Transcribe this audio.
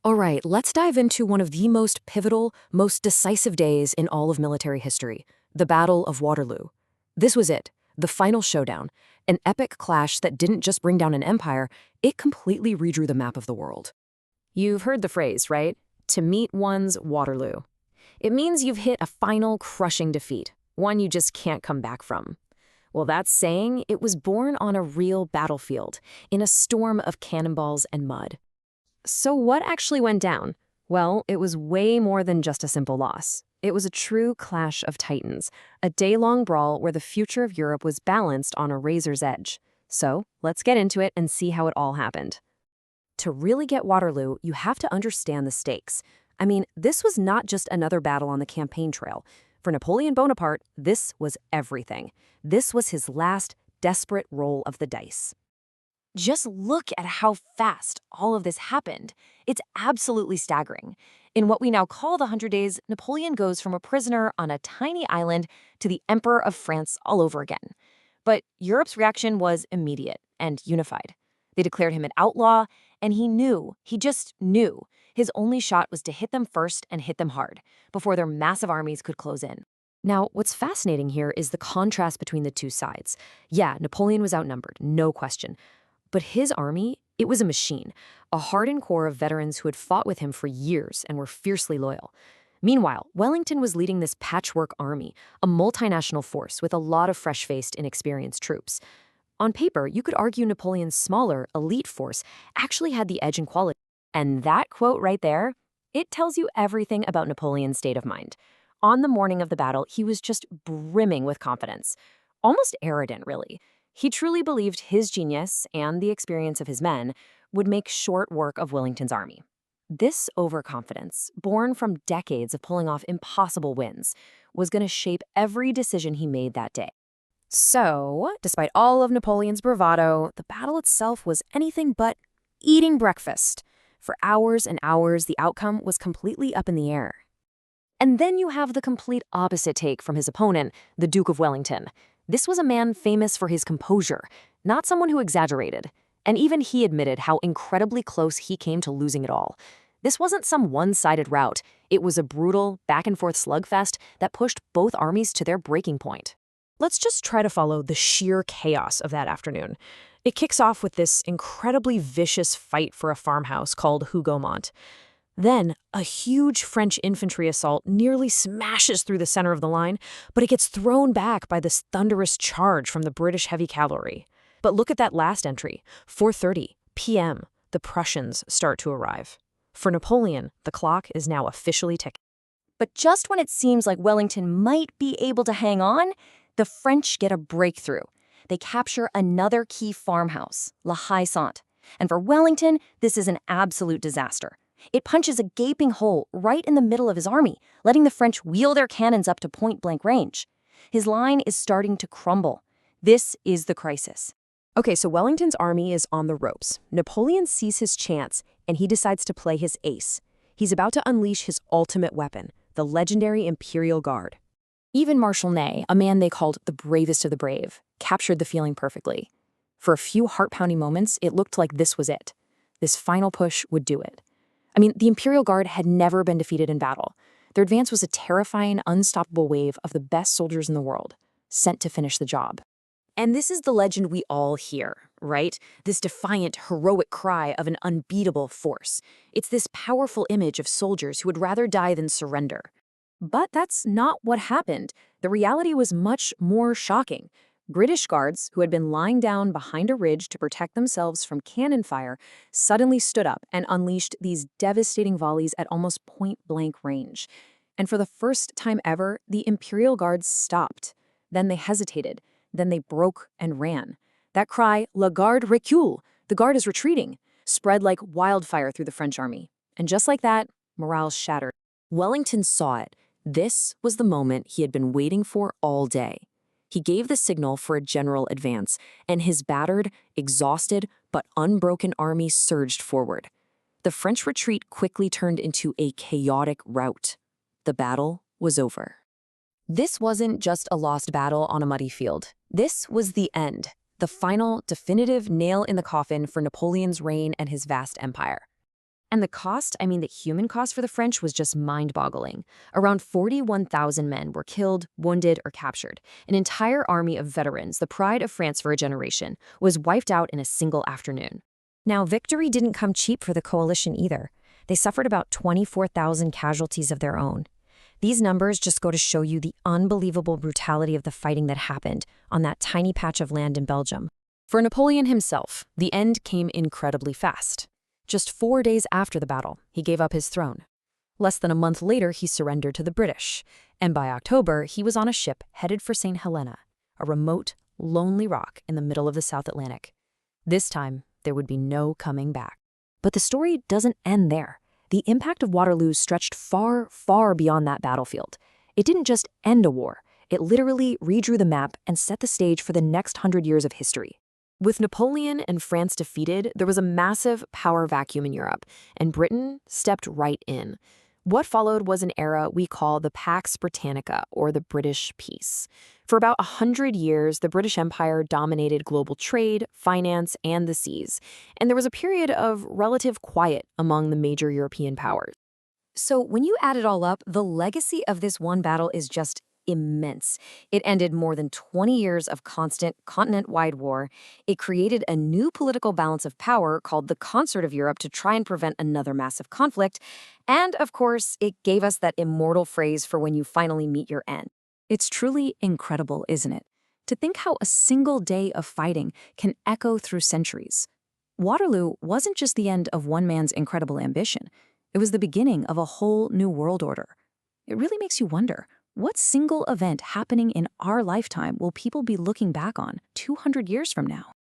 All right, let's dive into one of the most pivotal, most decisive days in all of military history, the Battle of Waterloo. This was it, the final showdown, an epic clash that didn't just bring down an empire, it completely redrew the map of the world. You've heard the phrase, right? To meet one's Waterloo. It means you've hit a final crushing defeat, one you just can't come back from. Well, that's saying it was born on a real battlefield, in a storm of cannonballs and mud. So what actually went down? Well, it was way more than just a simple loss. It was a true clash of titans, a day-long brawl where the future of Europe was balanced on a razor's edge. So let's get into it and see how it all happened. To really get Waterloo, you have to understand the stakes. I mean, this was not just another battle on the campaign trail. For Napoleon Bonaparte, this was everything. This was his last, desperate roll of the dice. Just look at how fast all of this happened. It's absolutely staggering. In what we now call the 100 Days, Napoleon goes from a prisoner on a tiny island to the Emperor of France all over again. But Europe's reaction was immediate and unified. They declared him an outlaw, and he just knew, his only shot was to hit them first and hit them hard, before their massive armies could close in. Now, what's fascinating here is the contrast between the two sides. Yeah, Napoleon was outnumbered, no question. But his army, it was a machine, a hardened core of veterans who had fought with him for years and were fiercely loyal. Meanwhile, Wellington was leading this patchwork army, a multinational force with a lot of fresh-faced, inexperienced troops. On paper, you could argue Napoleon's smaller, elite force actually had the edge in quality. And that quote right there, it tells you everything about Napoleon's state of mind. On the morning of the battle, he was just brimming with confidence. Almost arrogant, really. He truly believed his genius and the experience of his men would make short work of Wellington's army. This overconfidence, born from decades of pulling off impossible wins, was going to shape every decision he made that day. So, despite all of Napoleon's bravado, the battle itself was anything but eating breakfast. For hours and hours, the outcome was completely up in the air. And then you have the complete opposite take from his opponent, the Duke of Wellington. This was a man famous for his composure, not someone who exaggerated. And even he admitted how incredibly close he came to losing it all. This wasn't some one-sided rout. It was a brutal, back-and-forth slugfest that pushed both armies to their breaking point. Let's just try to follow the sheer chaos of that afternoon. It kicks off with this incredibly vicious fight for a farmhouse called Hougoumont. Then, a huge French infantry assault nearly smashes through the center of the line, but it gets thrown back by this thunderous charge from the British heavy cavalry. But look at that last entry, 4:30 p.m., the Prussians start to arrive. For Napoleon, the clock is now officially ticking. But just when it seems like Wellington might be able to hang on, the French get a breakthrough. They capture another key farmhouse, La Haye-Sainte. And for Wellington, this is an absolute disaster. It punches a gaping hole right in the middle of his army, letting the French wheel their cannons up to point-blank range. His line is starting to crumble. This is the crisis. Okay, so Wellington's army is on the ropes. Napoleon sees his chance, and he decides to play his ace. He's about to unleash his ultimate weapon, the legendary Imperial Guard. Even Marshal, a man they called the bravest of the brave, captured the feeling perfectly. For a few heart-pounding moments, it looked like this was it. This final push would do it. I mean, the Imperial Guard had never been defeated in battle. Their advance was a terrifying, unstoppable wave of the best soldiers in the world, sent to finish the job. And this is the legend we all hear, right? This defiant, heroic cry of an unbeatable force. It's this powerful image of soldiers who would rather die than surrender. But that's not what happened. The reality was much more shocking. British guards, who had been lying down behind a ridge to protect themselves from cannon fire, suddenly stood up and unleashed these devastating volleys at almost point-blank range. And for the first time ever, the Imperial Guards stopped. Then they hesitated. Then they broke and ran. That cry, "La garde recule," the guard is retreating, spread like wildfire through the French army. And just like that, morale shattered. Wellington saw it. This was the moment he had been waiting for all day. He gave the signal for a general advance, and his battered, exhausted, but unbroken army surged forward. The French retreat quickly turned into a chaotic rout. The battle was over. This wasn't just a lost battle on a muddy field. This was the end, the final, definitive nail in the coffin for Napoleon's reign and his vast empire. And the cost, the human cost for the French was just mind-boggling. Around 41,000 men were killed, wounded, or captured. An entire army of veterans, the pride of France for a generation, was wiped out in a single afternoon. Now, victory didn't come cheap for the coalition either. They suffered about 24,000 casualties of their own. These numbers just go to show you the unbelievable brutality of the fighting that happened on that tiny patch of land in Belgium. For Napoleon himself, the end came incredibly fast. Just 4 days after the battle, he gave up his throne. Less than a month later, he surrendered to the British, and by October, he was on a ship headed for St. Helena, a remote, lonely rock in the middle of the South Atlantic. This time, there would be no coming back. But the story doesn't end there. The impact of Waterloo stretched far, far beyond that battlefield. It didn't just end a war. It literally redrew the map and set the stage for the next 100 years of history. With Napoleon and France defeated, there was a massive power vacuum in Europe, and Britain stepped right in. What followed was an era we call the Pax Britannica, or the British Peace. For about 100 years, the British Empire dominated global trade, finance, and the seas, and there was a period of relative quiet among the major European powers. So when you add it all up, the legacy of this one battle is just immense. It ended more than 20 years of constant continent-wide war. It created a new political balance of power called the Concert of Europe to try and prevent another massive conflict. And, of course, it gave us that immortal phrase for when you finally meet your end. It's truly incredible, isn't it? To think how a single day of fighting can echo through centuries. Waterloo wasn't just the end of one man's incredible ambition. It was the beginning of a whole new world order. It really makes you wonder, what single event happening in our lifetime will people be looking back on 200 years from now?